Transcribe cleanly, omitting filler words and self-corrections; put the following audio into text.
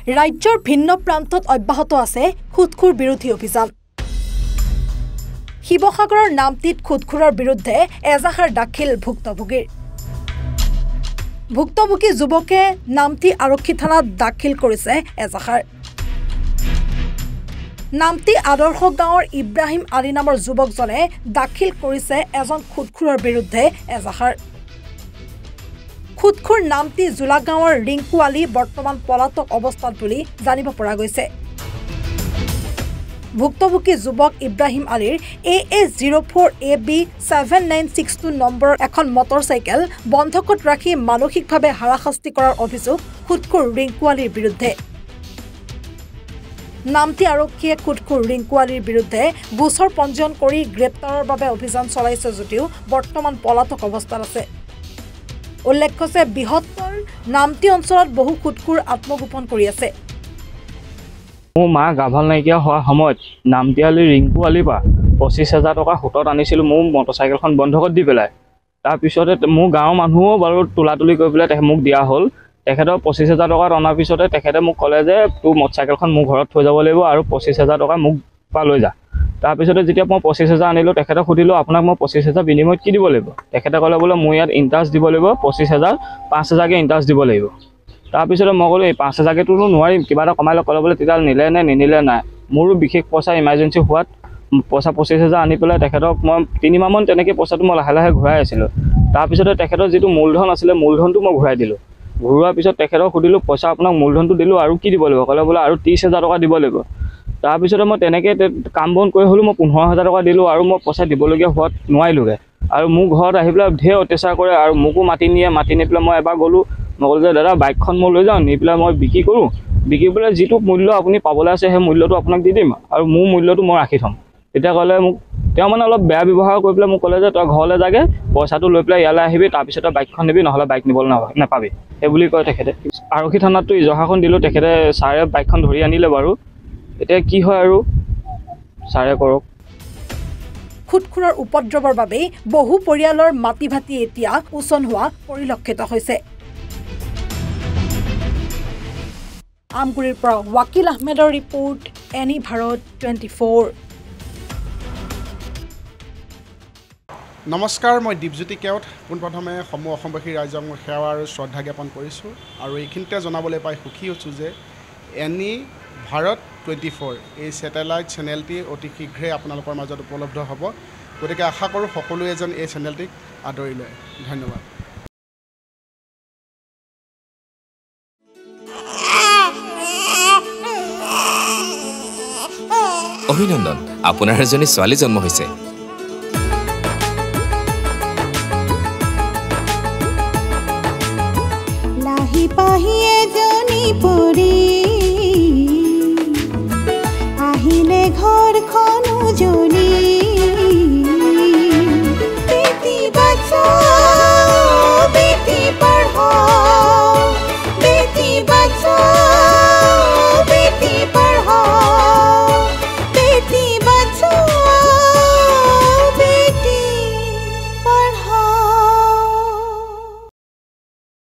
ৰাজ্যৰ ভিন্ন প্ৰান্তত অব্যাহত আছে খুদখুৰ বিৰোধী অভিযান। শিৱসাগৰৰ নামতিত খুদখুৰৰ বিৰুদ্ধে এজাহাৰ দাখিল ভুক্তভোগীৰ। ভুক্তভোগী যুৱকে নামতি আৰক্ষী থানাত দাখিল কৰিছে এজাহাৰ। নামতি আদৰ্শ গাঁৱৰ ইব্ৰাহিম আলী নামৰ যুৱকজনে দাখিল কৰিছে এজন খুদখুৰৰ বিৰুদ্ধে এজাহাৰ। খুদখুৰ নামতি জোলা গাঁৱৰ ৰিংকু আলী বৰ্তমান পলাতক অৱস্থাত বুলি জানিব পৰা গৈছে। ভুক্তভোগী যুৱক ইব্ৰাহিম আলীৰ AA04AB7962 নম্বৰৰ এখন মটৰচাইকেল বন্ধকত ৰাখি মানসিকভাৱে হাৰাশাস্তি কৰাৰ অভিযোগ খুদখুৰ ৰিংকু আলীৰ বিৰুদ্ধে। নামতি আৰক্ষীয়ে খুদখুৰ ৰিংকু আলীৰ বিৰুদ্ধে গোচৰ পঞ্জীয়ন কৰি গ্ৰেপ্তাৰৰ বাবে অভিযান চলাইছে যদিও বৰ্তমান পলাতক অৱস্থাত আছে। উল্লেখ্য যে বৃহত্তৰ নামতি অঞ্চলত বহু খুদখুৰ আত্মগোপন কৰি আছে। মোৰ মা গাভাল নাইকিয়া হোৱাৰ সময়ত নামতি আলী ৰিংকু আলীৰ পৰা 25,000 টকা সুতত আনিছিলোঁ মোৰ মটৰচাইকেলখন বন্ধকত দি পেলাই। তাৰপিছতে মোৰ গাঁৱৰ মানুহো বাৰু তোলাতুলি কৰি পেলাই মোক দিয়া হ'ল। তেখেতৰ 25,000 টকাত অনাৰ পিছতে তেখেতে মোক ক'লে যে তোৰ মটৰচাইকেলখন মোৰ ঘৰত থৈ যাব লাগিব আৰু 25,000 টকা মোক পৰা লৈ যা। তাৰপিছতে যেতিয়া মই 25,000 আনিলোঁ তেখেতক সুধিলোঁ আপোনাক মই 25,000 বিনিময়ত কি দিব লাগিব। তেখেতে ক'লে বোলে মোৰ ইয়াত ইণ্টাৰেষ্ট দিব লাগিব 25,000, 5,000কৈ ইণ্টাৰেষ্ট দিব লাগিব। তাৰপিছতে মই ক'লোঁ এই 5,000কেতো নোৱাৰিম, কিবা এটা কমাই ক'লে বোলে তেতিয়া নিলে নে নিনিলে নাই। মোৰো বিশেষ পইচা ইমাৰ্জেঞ্চি হোৱাত পইচা 25,000 আনি পেলাই তেখেতক মই 3 মাহমান তেনেকৈ পইচাটো মই লাহে লাহে ঘূৰাই আছিলোঁ। তাৰপিছতে তেখেতৰ যিটো মূলধন আছিলে মূলধনটো মই ঘূৰাই দিলোঁ। ঘূৰোৱাৰ পিছত তেখেতক সুধিলোঁ পইচা আপোনাক মূলধনটো দিলোঁ আৰু কি দিব লাগিব, ক'লে বোলে আৰু 30,000 টকা দিব লাগিব। তাৰপিছতে মই তেনেকৈ কাম বন কৰি হ'লেও মই 15,000 টকা দিলোঁ আৰু মই পইচা দিবলগীয়া হোৱাত নোৱাৰিলোঁগৈ। আৰু মোৰ ঘৰত আহি পেলাই ঢেৰ অত্যাচাৰ কৰে আৰু মোকো মাতি নি পেলাই মই এবাৰ গ'লোঁ। মই ক'লোঁ যে দাদা বাইকখন মই লৈ যাওঁ, নি পেলাই মই বিক্ৰী কৰোঁ, বিক্ৰী পেলাই যিটো মূল্য আপুনি পাবলৈ আছে সেই মূল্যটো আপোনাক দি দিম আৰু মোৰ মূল্যটো মই ৰাখি থ'ম। তেতিয়া ক'লে মোক তেওঁ মানে অলপ বেয়া ব্যৱহাৰ কৰি পেলাই মোক ক'লে যে তই ঘৰলৈ যাগে পইচাটো লৈ পেলাই ইয়ালৈ আহিবি, তাৰপিছতে বাইকখন নিবি, নহ'লে বাইক নিবলৈ নাপাবি সেই বুলি কয় তেখেতে। আৰক্ষী থানাততো ইজহাৰখন দিলোঁ, তেখেতে ছাৰে বাইকখন ধৰি আনিলে বাৰু। এতিয়া কি হয় আৰু ছাৰে কৰক। খুদখুৰৰ উপদ্ৰৱৰ বাবেই বহু পৰিয়ালৰ মাটি ভাটি এতিয়া উচন হোৱা পৰিলক্ষিত হৈছে। আমগুৰিৰ পৰা ৱাকিল আহমেদৰ ৰিপৰ্ট, এনি ভাৰত 24। নমস্কাৰ, মই দীপজ্যোতি কেওট। পোনপ্ৰথমে সমূহ অসমবাসী ৰাইজক মই সেৱা আৰু শ্ৰদ্ধা জ্ঞাপন কৰিছোঁ আৰু এইখিনিতে জনাবলৈ পাই সুখী হৈছোঁ যে এনি ভাৰত 24 এই ছেটেলাইট চেনেলটি অতি শীঘ্ৰেই আপোনালোকৰ মাজত উপলব্ধ হ'ব। গতিকে আশা কৰোঁ সকলোৱে যেন এই চেনেলটিক আদৰি লয়। ধন্যবাদ। অভিনন্দন, আপোনাৰ এজনী ছোৱালী জন্ম হৈছে। লাহি পাহি